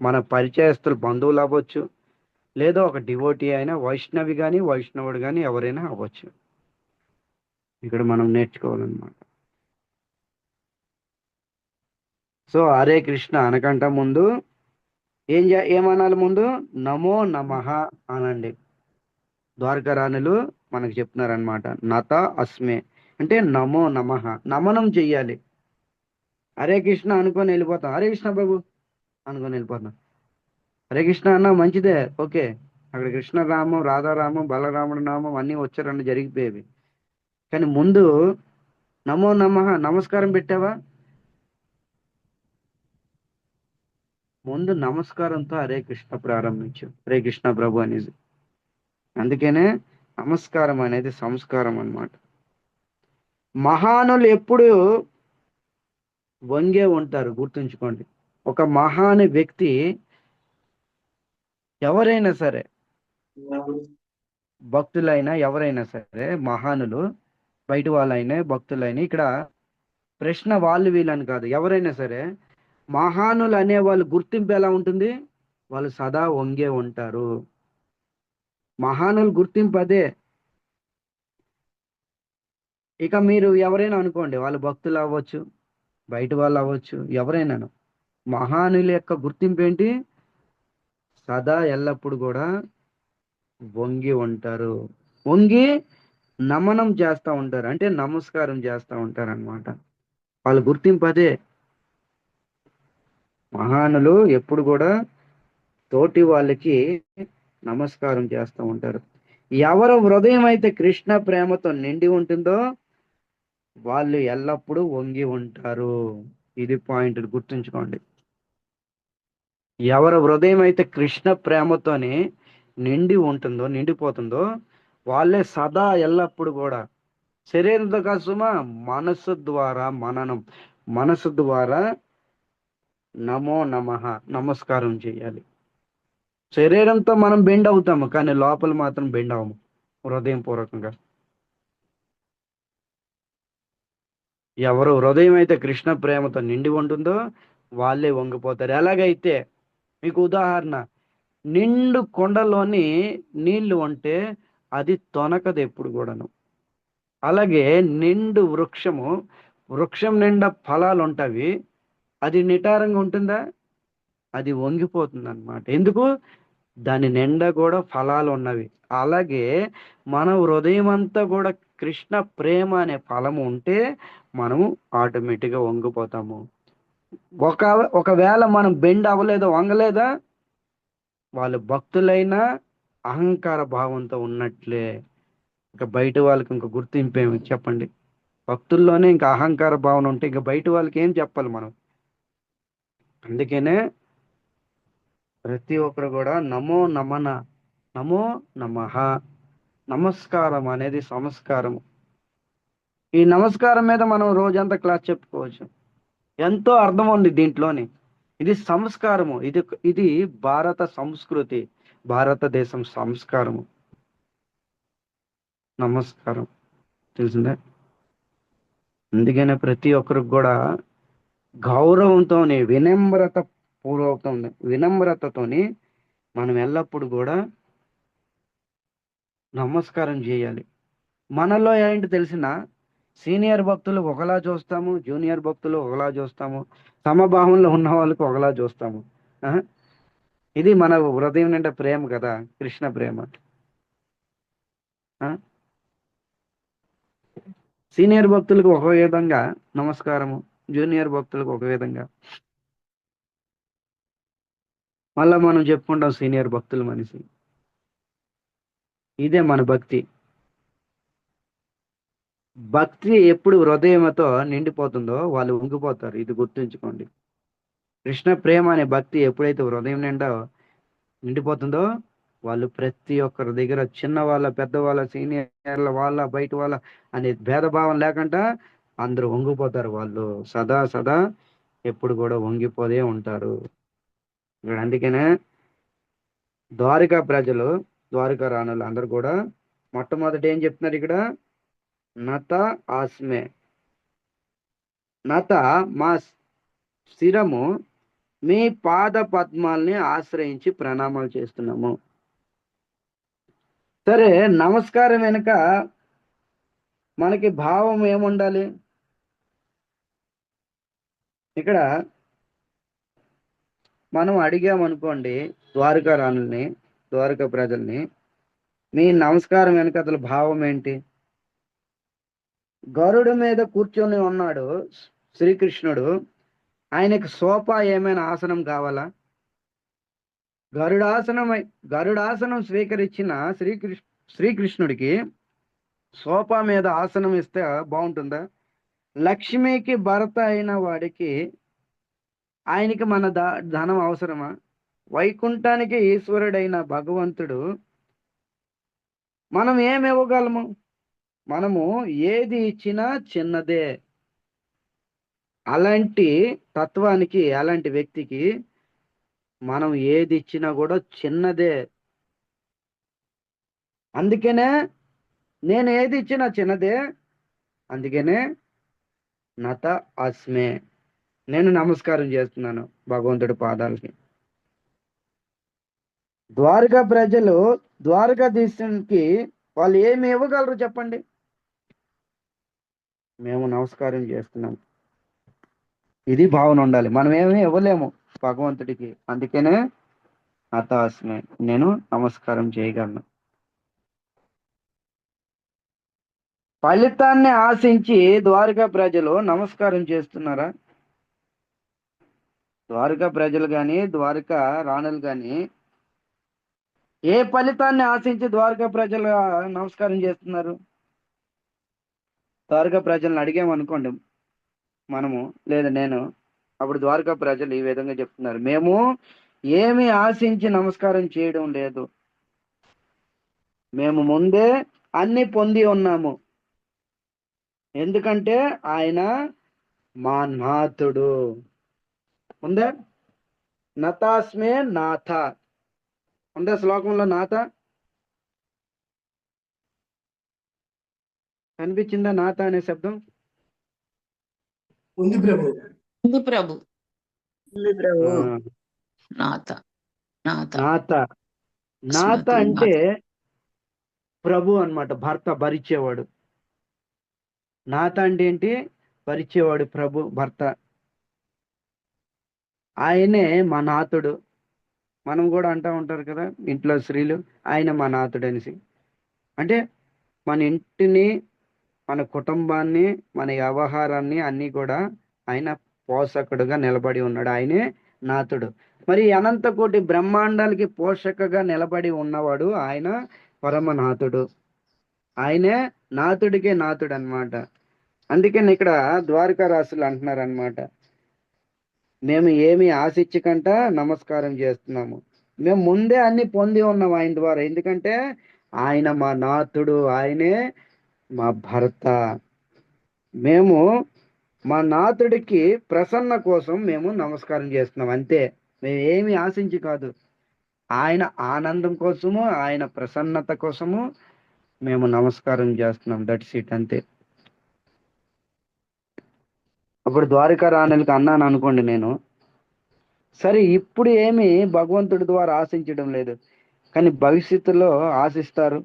మన పరిచయస్తులు, బంధువులు అవ్వచ్చు, లేదా ఒక డివోటీ అయినా, వైష్ణవి కానీ వైష్ణవుడు కానీ ఎవరైనా అవ్వచ్చు. ఇక్కడ మనం నేర్చుకోవాలన్నమాట. సో హరే కృష్ణ అనకంట ముందు ఏమనాలి? ముందు నమో నమః అనండి. ద్వారకారాణులు మనకు చెప్తున్నారనమాట. నత అస్మే అంటే నమో నమః, నమనం చెయ్యాలి. హరే కృష్ణ అనుకొని వెళ్ళిపోతాం, హరే కృష్ణ ప్రభు అనుకొని వెళ్ళిపోతాం. హరే కృష్ణ అన్న మంచిదే, ఓకే, అక్కడ కృష్ణరామం, రాధారామం, బలరాముడు నామం అన్నీ వచ్చారన్న జరిగిపోయేవి. కానీ ముందు నమో నమః నమస్కారం పెట్టావా? ముందు నమస్కారంతో హరే కృష్ణ ప్రారంభించు, హరే కృష్ణ ప్రభు అనేది. అందుకనే నమస్కారం అనేది సంస్కారం అన్నమాట. మహానులు ఎప్పుడు వంగే ఉంటారు, గుర్తుంచుకోండి. ఒక మహాను వ్యక్తి ఎవరైనా సరే, భక్తులైనా ఎవరైనా సరే, మహానులు బయట వాళ్ళైనా భక్తులైనా, ఇక్కడ ప్రశ్న వాళ్ళు వీళ్ళని కాదు, ఎవరైనా సరే మహానులు అనే వాళ్ళు గుర్తింపు ఎలా ఉంటుంది? వాళ్ళు సదా వంగే ఉంటారు. మహానులు గుర్తింపు అదే. ఇక మీరు ఎవరైనా అనుకోండి, వాళ్ళు భక్తులు అవ్వచ్చు, బయట వాళ్ళు అవ్వచ్చు, ఎవరైనాను, మహానుల యొక్క గుర్తింపు ఏంటి? సదా ఎల్లప్పుడు కూడా వంగి ఉంటారు. వంగి నమనం చేస్తూ ఉంటారు, అంటే నమస్కారం చేస్తూ ఉంటారు అన్నమాట. వాళ్ళ గుర్తింపు అదే. మహానులు ఎప్పుడు కూడా తోటి వాళ్ళకి నమస్కారం చేస్తూ ఉంటారు. ఎవరి హృదయం అయితే కృష్ణ ప్రేమతో నిండి ఉంటుందో వాళ్ళు ఎల్లప్పుడూ వంగి ఉంటారు. ఇది పాయింట్, గుర్తుంచుకోండి. ఎవరి హృదయం అయితే కృష్ణ ప్రేమతోని నిండిపోతుందో వాళ్ళే సదా ఎల్లప్పుడు కూడా, శరీరంతో కాదు సుమా, మనసు ద్వారా మనసు ద్వారా నమో నమః నమస్కారం చేయాలి. శరీరంతో మనం బెండ్ అవుతాము, కానీ లోపల మాత్రం బెండ్ అవ్వము హృదయం పూర్వకంగా. ఎవరు హృదయం అయితే కృష్ణ ప్రేమతో నిండి ఉంటుందో వాళ్ళే వంగిపోతారు. ఎలాగైతే మీకు ఉదాహరణ, నిండు కొండలోని నీళ్లు ఉంటే అది తొనకదు ఎప్పుడు కూడాను. అలాగే నిండు వృక్షం నిండా ఫలాలు ఉంటవి, అది నిటారంగా ఉంటుందా? అది వంగిపోతుంది అన్నమాట. ఎందుకు? దాని నిండా కూడా ఫలాలు ఉన్నవి. అలాగే మన హృదయం అంతా కూడా కృష్ణ ప్రేమ అనే ఫలము ఉంటే మనము ఆటోమేటిక్గా వంగిపోతాము. ఒకవేళ మనం బెండ్ అవ్వలేదా, వంగలేదా, వాళ్ళు భక్తులైనా అహంకార భావంతో ఉన్నట్లే. ఇంకా బయట వాళ్ళకి ఇంకా గుర్తింపు ఏమి చెప్పండి? భక్తుల్లోనే ఇంకా అహంకార భావన ఉంటే ఇంకా బయట వాళ్ళకి ఏం చెప్పాలి మనం? అందుకనే ప్రతి ఒక్కరు కూడా నమో నమన, నమో నమః, నమస్కారం అనేది సంస్కారం. ఈ నమస్కారం మీద మనం రోజంతా క్లాస్ చెప్పుకోవచ్చు. ఎంతో అర్థం ఉంది దీంట్లోని. ఇది సంస్కారము. ఇది భారత సంస్కృతి, భారతదేశం సంస్కారము. నమస్కారం. తెలిసిందే. అందుకనే ప్రతి ఒక్కరికి కూడా గౌరవంతోని, వినమ్రతతోని మనం ఎల్లప్పుడు కూడా నమస్కారం చేయాలి. మనలో ఏంటి తెలిసిన, సీనియర్ భక్తులు ఒకలా చూస్తాము, జూనియర్ భక్తులు ఒకలా చూస్తాము, సమభావంలో ఉన్న వాళ్ళకి ఒకలా చూస్తాము. ఆ? ఇది మన హృదయం నిండా ప్రేమ కదా, కృష్ణ ప్రేమ. ఆ? సీనియర్ భక్తులకు ఒక విధంగా నమస్కారము, జూనియర్ భక్తులకు ఒక విధంగా. మళ్ళా మనం చెప్పుకుంటాం సీనియర్ భక్తులు మనిషి. ఇదే మన భక్తి. భక్తి ఎప్పుడు హృదయంతో నిండిపోతుందో వాళ్ళు ఉంగిపోతారు. ఇది గుర్తుంచుకోండి. కృష్ణ ప్రేమ అనే భక్తి ఎప్పుడైతే హృదయం నిండా నిండిపోతుందో వాళ్ళు ప్రతి ఒక్కరి దగ్గర చిన్న వాళ్ళ, పెద్ద వాళ్ళ, సీనియర్ల వాళ్ళ, బయట వాళ్ళ అనే భేదభావం లేకుండా అందరూ వంగిపోతారు. వాళ్ళు సదా సదా ఎప్పుడు కూడా వంగిపోదే ఉంటారు. ఇక్కడ అందుకనే ద్వారకా ప్రజలు, ద్వారకా రాణులు అందరూ కూడా మొట్టమొదటి ఏం చెప్తున్నారు ఇక్కడ? నత ఆస్మే, నత మా శిరము మీ పాద పద్మాల్ని ఆశ్రయించి ప్రణామాలు చేస్తున్నాము. సరే, నమస్కారం వెనుక మనకి భావం ఏముండాలి? ఇక్కడ మనం అడిగామనుకోండి ద్వారకా రాణుల్ని, ద్వారకా ప్రజల్ని, మీ నమస్కారం వెనుక అసలు భావం ఏంటి? గరుడు మీద కూర్చొని ఉన్నాడు శ్రీకృష్ణుడు. ఆయనకి సోఫా ఏమైనా ఆసనం కావాలా? గరుడాసనం స్వీకరించిన శ్రీకృష్ణుడికి సోఫా మీద ఆసనం ఇస్తే బాగుంటుందా? లక్ష్మికి భర్త అయిన వాడికి ఆయనకి మన ధనం అవసరమా? వైకుంఠానికి ఈశ్వరుడైన భగవంతుడు మనం ఏమి ఇవ్వగలము? మనము ఏది ఇచ్చినా చిన్నదే. అలాంటి తత్వానికి, అలాంటి వ్యక్తికి మనం ఏది ఇచ్చినా కూడా చిన్నదే. అందుకనే నేను ఏది ఇచ్చినా చిన్నదే. అందుకనే నత అస్మే, నేను నమస్కారం చేస్తున్నాను భగవంతుడి పాదాలకి. ద్వారకా ప్రజలు ద్వారకాధీశునికి వాళ్ళు ఏమి ఇవ్వగలరు చెప్పండి? మేము నమస్కారం చేస్తున్నాం. ఇది భావన ఉండాలి. మనం ఏమీ ఇవ్వలేము భగవంతుడికి. అందుకనే నతాస్మే, నేను నమస్కారం చేయగలను. ఫలితాన్ని ఆశించి ద్వారకా ప్రజలు నమస్కారం చేస్తున్నారా? ద్వారకా ప్రజలు కానీ, ద్వారకా రాణులు కానీ ఏ ఫలితాన్ని ఆశించి ద్వారకా ప్రజలు నమస్కారం చేస్తున్నారు? ద్వారకా ప్రజలను అడిగామనుకోండి మనము, లేదా నేను, అప్పుడు ద్వారకా ప్రజలు ఈ విధంగా చెప్తున్నారు, మేము ఏమి ఆశించి నమస్కారం చేయడం లేదు, మేము ముందే అన్ని పొంది ఉన్నాము. ఎందుకంటే ఆయన మా నాథుడు. ఉందా? నతాస్మే నాథ ఉందా శ్లోకంలో? నాథ కనిపించిందా? నాథ అనే శబ్దం ఉంది ప్రభు. ఉంది ప్రభు. ఉంది ప్రభు. నాథ, నాథ, నాథ. నాథ అంటే ప్రభు అన్నమాట, భర్త, భరిచేవాడు. నాథ అంటే ఏంటి? భరిచేవాడు, ప్రభు, భర్త. ఆయనే మా నాథుడు. మనం కూడా అంటూ ఉంటారు కదా ఇంట్లో స్త్రీలు, ఆయన మా నాథుడు అనేసి. అంటే మన ఇంటిని, మన కుటుంబాన్ని, మన వ్యవహారాన్ని అన్నీ కూడా ఆయన పోషకుడుగా నిలబడి ఉన్నాడు. ఆయనే నాథుడు. మరి అనంత కోటి బ్రహ్మాండాలకి పోషకగా నిలబడి ఉన్నవాడు ఆయన పరమనాథుడు. ఆయనే నాతుడికే నాతుడు అన్నమాట. అందుకని ఇక్కడ ద్వారకా రాసులు అంటున్నారు అనమాట, మేము ఏమి ఆశించకంట నమస్కారం చేస్తున్నాము. మేము ముందే అన్ని పొంది ఉన్నాం ఆయన ద్వారా. ఎందుకంటే ఆయన మా నాథుడు, ఆయనే మా భర్త. మేము మా నాథుడికి ప్రసన్న కోసం మేము నమస్కారం చేస్తున్నాం అంతే. మేము ఏమి ఆశించి కాదు, ఆయన ఆనందం కోసము, ఆయన ప్రసన్నత కోసము మేము నమస్కారం చేస్తున్నాం. దట్స్ ఇట్, అంతే. అప్పుడు ద్వారకా రాణులకి అన్నాను అనుకోండి నేను, సరే ఇప్పుడు ఏమి భగవంతుడి ద్వారా ఆశించడం లేదు, కానీ భవిష్యత్తులో ఆశిస్తారు,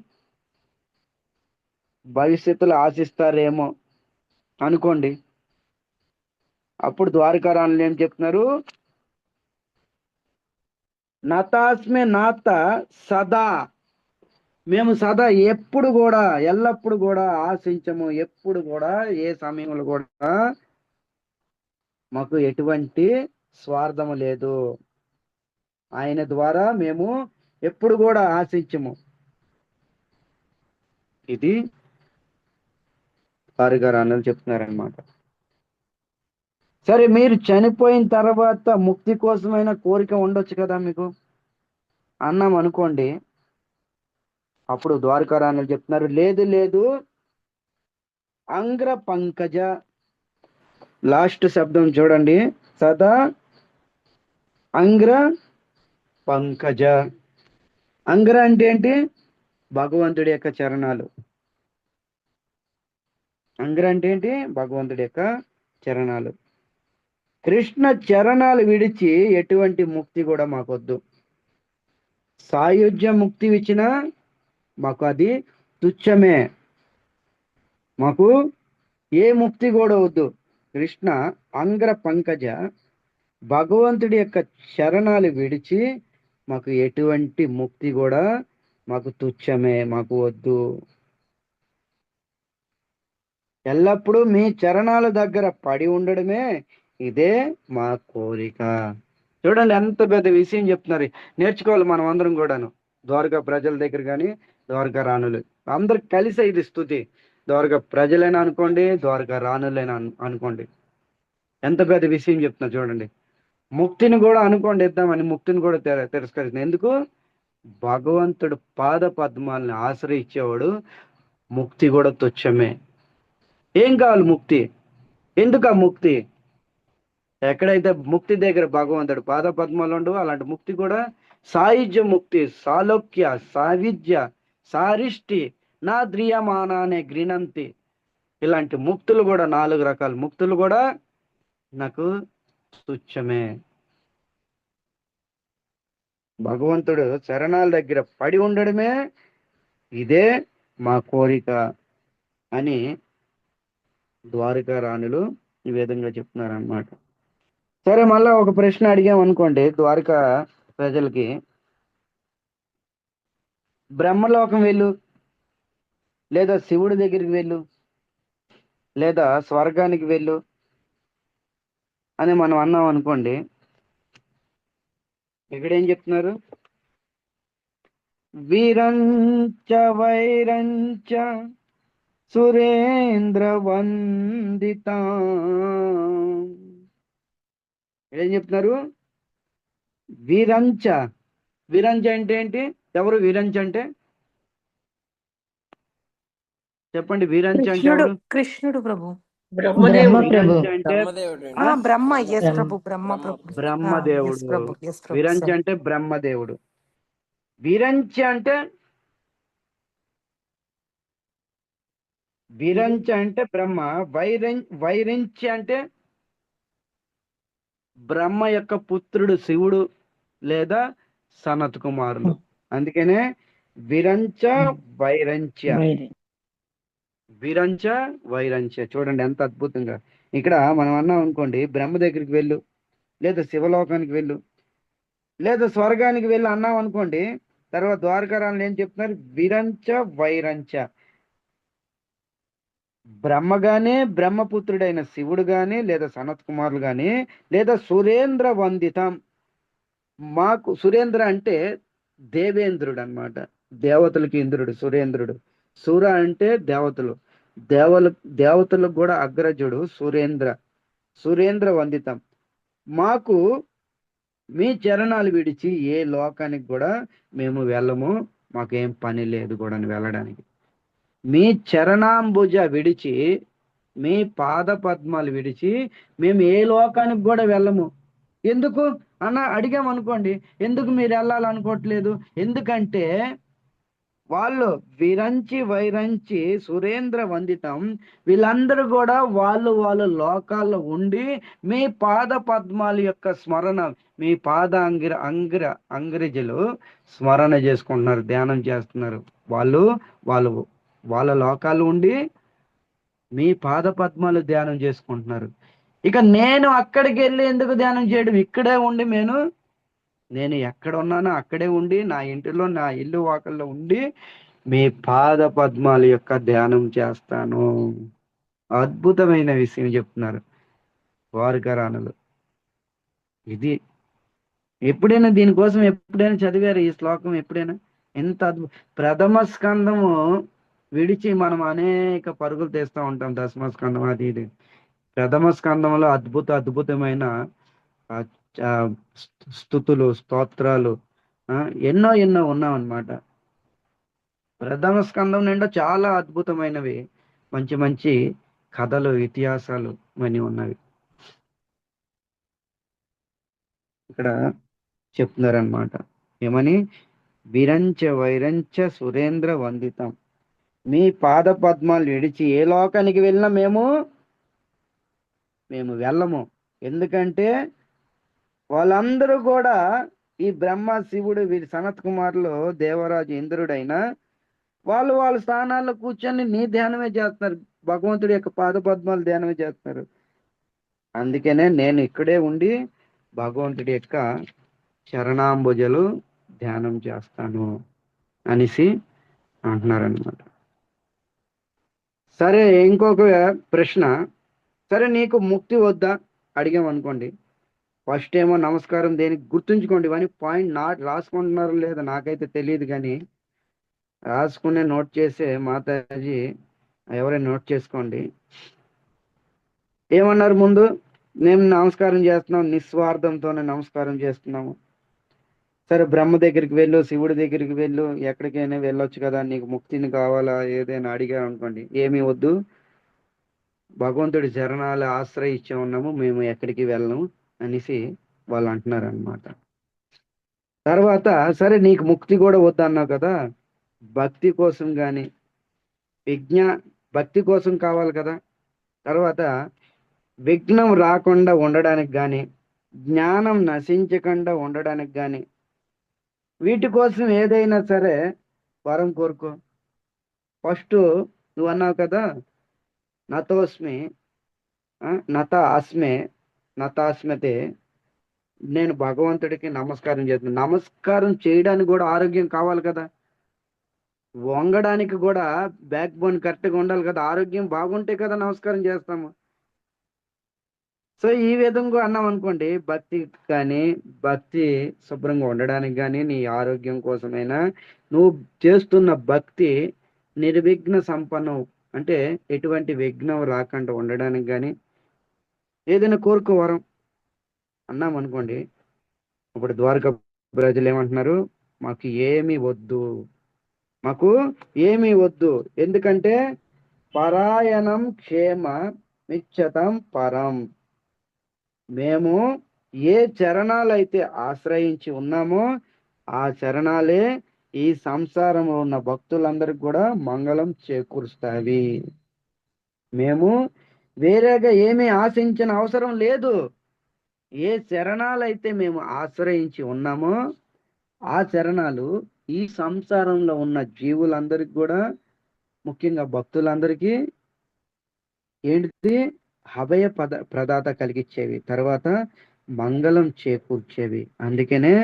భవిష్యత్తులో ఆశిస్తారేమో అనుకోండి. అప్పుడు ద్వారకా రాణులు ఏం చెప్తున్నారు, నతాస్మే నాత సదా, మేము సదా ఎప్పుడు కూడా ఎల్లప్పుడు కూడా ఆశించము, ఎప్పుడు కూడా ఏ సమయంలో కూడా మాకు ఎటువంటి స్వార్థము లేదు. ఆయన ద్వారా మేము ఎప్పుడు కూడా ఆశించము. ఇది వారిగారు చెప్తున్నారనమాట. సరే, మీరు చనిపోయిన తర్వాత ముక్తి కోసమైన కోరిక ఉండొచ్చు కదా మీకు అన్నాం అనుకోండి. అప్పుడు ద్వారకారాణులు చెప్తున్నారు, లేదు లేదు, అంగ్ర పంకజ, లాస్ట్ శబ్దం చూడండి, సదా అంగ్ర పంకజ. అంగ్ర అంటే ఏంటి? భగవంతుడి యొక్క చరణాలు. అంగ్ర అంటే ఏంటి? భగవంతుడి యొక్క చరణాలు. కృష్ణ చరణాలు విడిచి ఎటువంటి ముక్తి కూడా మాకొద్దు. సాయుధ్య ముక్తి ఇచ్చినా మాకు అది తుచ్చమే. మాకు ఏ ముక్తి కూడా వద్దు. కృష్ణ అంగ్ర పంకజ, భగవంతుడి యొక్క శరణాలు విడిచి మాకు ఎటువంటి ముక్తి కూడా మాకు తుచ్చమే, మాకు వద్దు. ఎల్లప్పుడూ మీ చరణాల దగ్గర పడి ఉండడమే ఇదే మా కోరిక. చూడండి ఎంత పెద్ద విషయం చెప్తున్నారు. నేర్చుకోవాలి మనం అందరం కూడాను. ద్వారకా ప్రజల దగ్గర కానీ, ద్వారకా రాణులు అందరు కలిసే ఇది స్తుతి. ద్వారకా ప్రజలైనా అనుకోండి, ద్వారకా రాణులైనా అనుకోండి, ఎంత పెద్ద విషయం చెప్తున్నారు చూడండి. ముక్తిని కూడా అనుకోండి ఇద్దామని, ముక్తిని కూడా తిరస్కరిస్తుంది. ఎందుకు? భగవంతుడు పాద పద్మాలని ఆశ్రయించేవాడు ముక్తి కూడా తుచ్చమే. ఏం కావాలి ముక్తి? ఎందుకు ఆ ముక్తి? ఎక్కడైతే ముక్తి దగ్గర భగవంతుడు పాద పద్మాలు ఉండవు, అలాంటి ముక్తి కూడా సాయుధ్య ముక్తి, సాలోక్య, సావిద్య, సారిష్టి, నా ద్రియమానానే గ్రీనంతి, ఇలాంటి ముక్తులు కూడా 4 రకాల ముక్తులు కూడా నాకు తుచ్చమే. భగవంతుడు చరణాల దగ్గర పడి ఉండడమే ఇదే మా కోరిక అని ద్వారకా రాణులు ఈ విధంగా చెప్తున్నారన్నమాట. సరే, మళ్ళా ఒక ప్రశ్న అడిగాం అనుకోండి ద్వారకా ప్రజలకి, బ్రహ్మలోకం వెళ్ళు, లేదా శివుడి దగ్గరికి వెళ్ళు, లేదా స్వర్గానికి వెళ్ళు అని మనం అన్నాం అనుకోండి. ఇక్కడ ఏం చెప్తున్నారు? వీరంచ వైరంచ సురేంద్ర వందిత. ఏం చెప్తున్నారు? వీరంచ. వీరంచ అంటే ఏంటి? ఎవరు వీరంచ అంటే? చెప్పండి. వీరంచ అంటే ఎవరు? కృష్ణుడు ప్రభు. వీరంచ అంటే బ్రహ్మ. ఎస్ ప్రభు. బ్రహ్మ ప్రభు. బ్రహ్మదేవుడు. వీరంచ అంటే బ్రహ్మదేవుడు. వీరంచ అంటే వీరంచ అంటే బ్రహ్మ. వైరంచ అంటే బ్రహ్మ యొక్క పుత్రుడు శివుడు లేదా సనత్ కుమారులు. అందుకనే విరంచ వైరంచ. విరంచ వైరంచ. చూడండి ఎంత అద్భుతంగా. ఇక్కడ మనం అన్నాం అనుకోండి, బ్రహ్మ దగ్గరికి వెళ్ళు, లేదా శివలోకానికి వెళ్ళు, లేదా స్వర్గానికి వెళ్ళు అన్నాం అనుకోండి. తర్వాత ద్వారకారాలు ఏం చెప్తున్నారు? విరంచ వైరంచ. బ్రహ్మ గాని, బ్రహ్మపుత్రుడైన శివుడు గాని, లేదా సనత్ కుమారులు గాని, లేదా సురేంద్ర వందితం. మాకు సురేంద్ర అంటే దేవేంద్రుడు అన్నమాట. దేవతలకి ఇంద్రుడు సురేంద్రుడు. సుర అంటే దేవతలు. దేవల దేవతలకు కూడా అగ్రజుడు సురేంద్ర. సురేంద్ర వందితం. మాకు మీ చరణాలు విడిచి ఏ లోకానికి కూడా మేము వెళ్ళము. మాకేం పని లేదు కూడా వెళ్ళడానికి. మీ చరణాంబుజ విడిచి, మీ పాద పద్మాలు విడిచి మేము ఏ లోకానికి కూడా వెళ్ళము. ఎందుకు అన్న అడిగామనుకోండి, ఎందుకు మీరు వెళ్ళాలనుకోవట్లేదు? ఎందుకంటే వాళ్ళు విరంచి వైరంచి సురేంద్ర వందితం వీళ్ళందరూ కూడా వాళ్ళ లోకాల్లో ఉండి మీ పాద పద్మాల యొక్క స్మరణ, మీ పాద అంగ్రజులు స్మరణ చేసుకుంటున్నారు, ధ్యానం చేస్తున్నారు. వాళ్ళు వాళ్ళు వాళ్ళ లోకాలు ఉండి మీ పాద పద్మాలు ధ్యానం చేసుకుంటున్నారు. ఇక నేను అక్కడికి వెళ్ళి ఎందుకు ధ్యానం చేయడం? ఇక్కడే ఉండి నేను ఎక్కడ ఉన్నానో అక్కడే ఉండి, నా ఇంటిలో, నా ఇల్లు వాకల్లో ఉండి మీ పాద పద్మాల యొక్క ధ్యానం చేస్తాను. అద్భుతమైన విషయం చెప్తున్నారు ద్వారకారాణులు. ఇది ఎప్పుడైనా దీనికోసం ఎప్పుడైనా చదివారు ఈ శ్లోకం? ఎప్పుడైనా ఎంత ప్రథమ స్కందము విడిచి మనం అనేక పరుగులు తీస్తూ ఉంటాం. దశమ స్కందం అది ఇది. ప్రథమ స్కందంలో అద్భుతమైన ఆ, ఆ, స్తుతులు, స్తోత్రాలు ఎన్నో ఉన్నామన్నమాట. ప్రథమ స్కందం నిండా చాలా అద్భుతమైనవి, మంచి కథలు, ఇతిహాసాలు ఇవన్నీ ఉన్నవి. ఇక్కడ చెప్తున్నారనమాట. ఏమని? విరంచ వైరంచ సురేంద్ర వందితం. మీ పాద పద్మాలు విడిచి ఏ లోకానికి వెళ్ళినా మేము వెళ్ళము. ఎందుకంటే వాళ్ళందరూ కూడా ఈ బ్రహ్మ, శివుడు, వీరి సనత్ కుమారులు, దేవరాజు ఇంద్రుడైనా వాళ్ళ స్థానాల్లో కూర్చొని నీ ధ్యానమే చేస్తున్నారు. భగవంతుడి యొక్క పాద పద్మాలు ధ్యానమే చేస్తున్నారు. అందుకనే నేను ఇక్కడే ఉండి భగవంతుడి యొక్క చరణాంబుజలు ధ్యానం చేస్తాను అనేసి అంటున్నారనమాట. సరే, ఇంకొక ప్రశ్న. సరే, నీకు ముక్తి వద్దా అడిగామనుకోండి. ఫస్ట్ ఏమో నమస్కారం దేనికి? గుర్తుంచుకోండి, ఇవన్నీ పాయింట్ రాసుకుంటున్నారు లేదా నాకైతే తెలియదు, కానీ రాసుకునే నోట్ చేసే మాతాజీ ఎవరైనా నోట్ చేసుకోండి. ఏమన్నారు ముందు? మేము నమస్కారం చేస్తున్నాం, నిస్వార్థంతోనే నమస్కారం చేస్తున్నాము. సరే, బ్రహ్మ దగ్గరికి వెళ్ళు, శివుడి దగ్గరికి వెళ్ళు, ఎక్కడికైనా వెళ్ళొచ్చు కదా, నీకు ముక్తిని కావాలా ఏదైనా అడిగా అనుకోండి, ఏమీ వద్దు, భగవంతుడి చరణాలు ఆశ్రయించి ఉన్నాము, మేము ఎక్కడికి వెళ్ళము అనేసి వాళ్ళు అంటున్నారు అనమాట. తర్వాత సరే, నీకు ముక్తి కూడా వద్దు అన్నావు కదా, భక్తి కోసం కానీ భక్తి కోసం కావాలి కదా. తర్వాత విఘ్నం రాకుండా ఉండడానికి కానీ, జ్ఞానం నశించకుండా ఉండడానికి కానీ, వీటి కోసం ఏదైనా సరే వరం కోరుకో. ఫస్ట్ నువ్వు అన్నావు కదా, నతోస్మి నతాస్మతే, నేను భగవంతుడికి నమస్కారం చేస్తున్నాను. నమస్కారం చేయడానికి కూడా ఆరోగ్యం కావాలి కదా, వంగడానికి కూడా బ్యాక్ బోన్ కరెక్ట్గా ఉండాలి కదా, ఆరోగ్యం బాగుంటే కదా నమస్కారం చేస్తాము. సో ఈ విధంగా అన్నాం అనుకోండి, భక్తి శుభ్రంగా ఉండడానికి కానీ, నీ ఆరోగ్యం కోసమైనా నువ్వు చేస్తున్న భక్తి నిర్విఘ్న సంపన్నం, అంటే ఎటువంటి విఘ్నం రాకుండా ఉండడానికి కానీ ఏదైనా కోరుకోవరం అన్నాం అనుకోండి. ఇప్పుడు ద్వారకా ప్రజలు ఏమంటున్నారు? మాకు ఏమీ వద్దు, ఎందుకంటే పరాయణం క్షేమ మిచ్చతం పరం. మేము ఏ చరణాలైతే ఆశ్రయించి ఉన్నామో ఆ చరణాలే ఈ సంసారంలో ఉన్న భక్తులందరికి కూడా మంగళం చేకూరుస్తాయి. మేము వేరేగా ఏమీ ఆశించిన అవసరం లేదు. ఏ చరణాలైతే మేము ఆశ్రయించి ఉన్నామో ఆ చరణాలు ఈ సంసారంలో ఉన్న జీవులందరికి కూడా, ముఖ్యంగా భక్తులందరికీ ఏంటిది? అభయ ప్రదాత కలిగించేవి, తర్వాత మంగళం చేకూర్చేవి. అందుకనే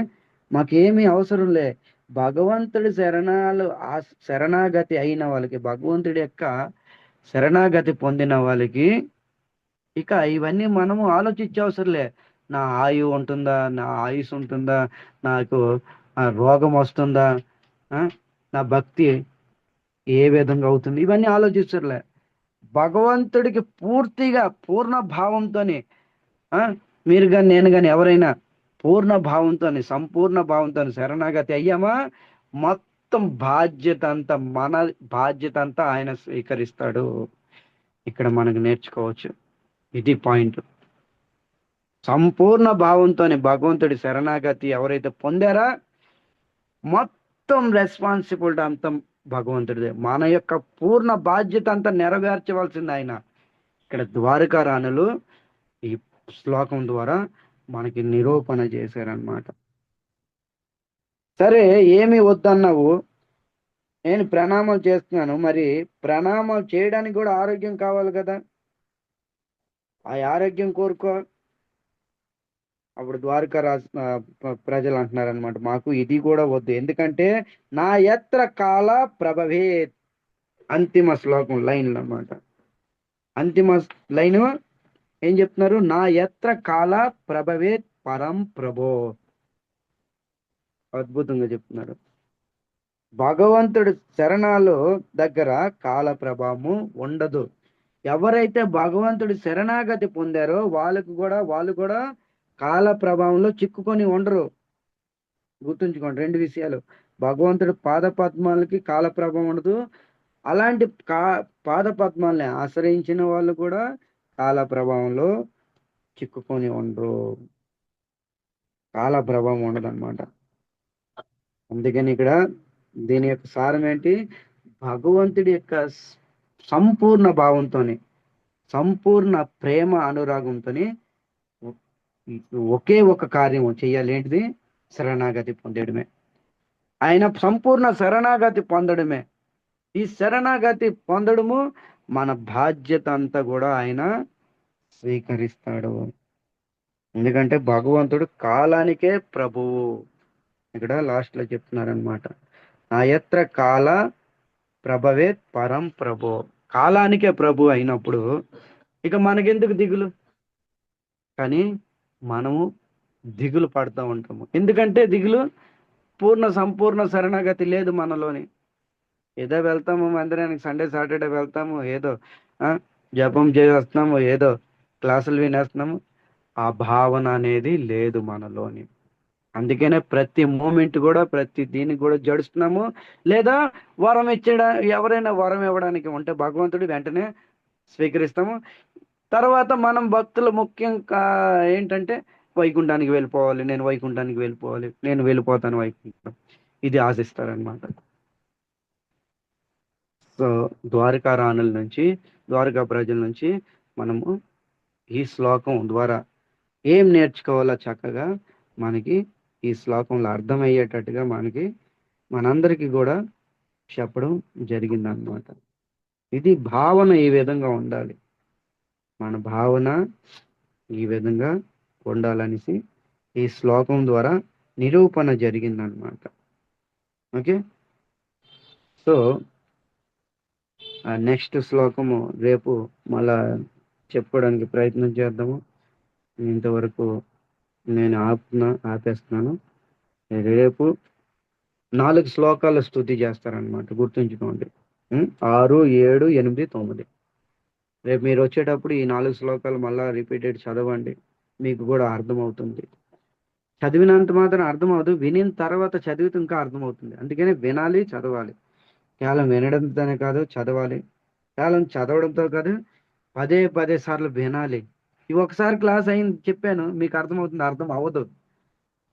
మాకేమీ అవసరం లే. భగవంతుడి శరణాగతి అయిన వాళ్ళకి, భగవంతుడి యొక్క శరణాగతి పొందిన వాళ్ళకి ఇక ఇవన్నీ మనము ఆలోచించే అవసరం లే. నా ఆయువు ఉంటుందా, నా ఆయుష్ ఉంటుందా, నాకు రోగం వస్తుందా, నా భక్తి ఏ విధంగా అవుతుంది, ఇవన్నీ ఆలోచిస్తలే. భగవంతుడికి పూర్తిగా పూర్ణ భావంతోని, ఆ మీరు కానీ నేను కానీ ఎవరైనా పూర్ణ భావంతోని సంపూర్ణ భావంతో శరణాగతి అయ్యామా, మొత్తం బాధ్యత అంతా మన బాధ్యత అంతా ఆయన స్వీకరిస్తాడు. ఇక్కడ మనకు నేర్చుకోవచ్చు. ఇది పాయింట్. సంపూర్ణ భావంతోని భగవంతుడి శరణాగతి ఎవరైతే పొందారా, మొత్తం రెస్పాన్సిబిలిటీ అంతా భగవంతుడిదే. మన యొక్క పూర్ణ బాధ్యత అంతా నెరవేర్చవలసింది ఆయన. ఇక్కడ ద్వారకా రాణులు ఈ శ్లోకం ద్వారా మనకి నిరూపణ చేశారనమాట. సరే, ఏమి వద్దన్నావు, నేను ప్రణామాలు చేస్తున్నాను, మరి ప్రణామాలు చేయడానికి కూడా ఆరోగ్యం కావాలి కదా, ఆ ఆరోగ్యం కోరుకో. అప్పుడు ద్వారకా ప్రజలు అంటున్నారనమాట, మాకు ఇది కూడా వద్దు, ఎందుకంటే నా యత్ర కాల ప్రభవే. అంతిమ శ్లోకం లైన్లు అన్నమాట. అంతిమ లైన్ ఏం చెప్తున్నారు, నా యత్ర కాల ప్రభవే పరం ప్రభో. అద్భుతంగా చెప్తున్నారు. భగవంతుడి శరణాలు దగ్గర కాల ప్రభావము ఉండదు. ఎవరైతే భగవంతుడి శరణాగతి పొందారో వాళ్ళు కూడా కాల ప్రభావంలో చిక్కుకొని ఉండరు. గుర్తుంచుకోండి రెండు విషయాలు. భగవంతుడి పాద పద్మాలకి కాల ప్రభావం ఉండదు. అలాంటి పాద పద్మాలని ఆశ్రయించిన వాళ్ళు కూడా కాల ప్రభావంలో చిక్కుకొని ఉండరు. కాల ప్రభావం ఉండదు అనమాట. అందుకని ఇక్కడ దీని యొక్క సారం ఏంటి, భగవంతుడి యొక్క సంపూర్ణ భావంతోని సంపూర్ణ ప్రేమ అనురాగంతోని ఒకే ఒక కార్యం చేయాలి. ఏంటిది? శరణాగతి పొందడమే. ఆయన సంపూర్ణ శరణాగతి పొందడమే. ఈ శరణాగతి పొందడము మన బాధ్యత అంతా కూడా ఆయన స్వీకరిస్తాడు. ఎందుకంటే భగవంతుడు కాలానికే ప్రభువు. ఇక్కడ లాస్ట్ లో చెప్తున్నారనమాట, నా యత్ర కాల ప్రభవే పరం ప్రభో. కాలానికే ప్రభు అయినప్పుడు ఇక మనకెందుకు దిగులు? కానీ మనము దిగులు పడుతూ ఉంటాము. ఎందుకంటే దిగులు సంపూర్ణ శరణాగతి లేదు మనలోని. ఏదో వెళ్తాము మందిరానికి, సండే సాటర్డే వెళ్తాము, ఏదో జపం చేస్తున్నాము, ఏదో క్లాసులు వినేస్తున్నాము, ఆ భావన అనేది లేదు మనలోని. అందుకనే ప్రతి మూమెంట్ కూడా ప్రతి దీనికి కూడా జడుస్తున్నాము. లేదా వరం ఎవరైనా వరం ఇవ్వడానికి ఉంటే భగవంతుడు వెంటనే స్వీకరిస్తాము. తర్వాత మనం భక్తులు ముఖ్యంగా ఏంటంటే వైకుంఠానికి వెళ్ళిపోవాలి, నేను వైకుంఠానికి వెళ్ళిపోవాలి, నేను వెళ్ళిపోతాను వైకుంఠం, ఇది ఆశిస్తారనమాట. సో ద్వారకా రాణుల నుంచి, ద్వారకా ప్రజల నుంచి మనము ఈ శ్లోకం ద్వారా ఏం నేర్చుకోవాలో చక్కగా మనకి ఈ శ్లోకంలో అర్థమయ్యేటట్టుగా మనందరికీ కూడా చెప్పడం జరిగిందనమాట. ఇది భావన ఈ విధంగా ఉండాలి, మన భావన ఈ విధంగా ఉండాలనేసి ఈ శ్లోకం ద్వారా నిరూపణ జరిగిందనమాట. ఓకే, సో నెక్స్ట్ శ్లోకము రేపు మళ్ళా చెప్పుకోవడానికి ప్రయత్నం చేద్దాము. ఇంతవరకు నేను ఆపేస్తున్నాను. రేపు 4 శ్లోకాల స్తుతి చేస్తారనమాట, గుర్తుంచుకోండి. 6, 7, 8, 9. రేపు మీరు వచ్చేటప్పుడు ఈ 4 శ్లోకాలు మళ్ళా రిపీటెడ్ చదవండి, మీకు కూడా అర్థమవుతుంది. చదివినంత మాత్రం అర్థమవుతుంది, వినిన తర్వాత చదివితే ఇంకా అర్థమవుతుంది. అందుకని వినాలి, చదవాలి. కేవలం వినడంతోనే కాదు, చదవాలి. కేవలం చదవడంతో కాదు, పదే సార్లు వినాలి. ఈ ఒకసారి క్లాస్ అయింది చెప్పాను, మీకు అర్థమవుతుంది, అర్థం అవ్వదు.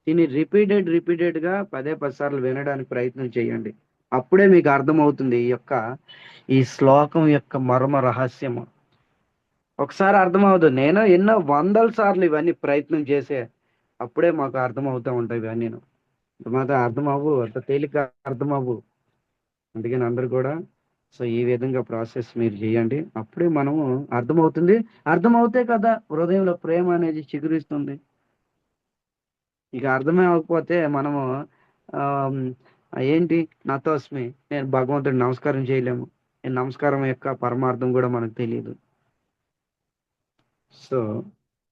దీన్ని రిపీటెడ్గా 10 సార్లు వినడానికి ప్రయత్నం చేయండి. అప్పుడే మీకు అర్థమవుతుంది ఈ శ్లోకం యొక్క మర్మ రహస్యము. ఒకసారి అర్థమవుదు, నేను ఎన్నో 100 సార్లు ఇవన్నీ ప్రయత్నం చేసే అప్పుడే మాకు అర్థమవుతూ ఉంటాయి. ఇవన్నీ మాత్రం అర్థమవ్వు, అంత తేలిక అర్థమవ్వు. అందుకని అందరు కూడా సో ఈ విధంగా ప్రాసెస్ మీరు చేయండి, అప్పుడే మనము అర్థమవుతుంది. అర్థమవుతే కదా హృదయంలో ప్రేమ అనేది చిగురిస్తుంది. ఇక అర్థమే అవ్వకపోతే మనము ఏంటి నతోస్మి, నేను భగవంతుడి నమస్కారం చేయలేము. నమస్కారం యొక్క పరమార్థం కూడా మనకు తెలియదు. సో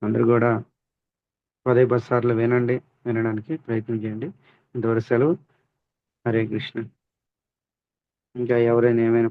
అందరు కూడా 10 సార్లు వినడానికి ప్రయత్నం చేయండి. ఇంతవరకు సెలవు. హరే కృష్ణ. ఇంకా ఎవరైనా ఏమైనా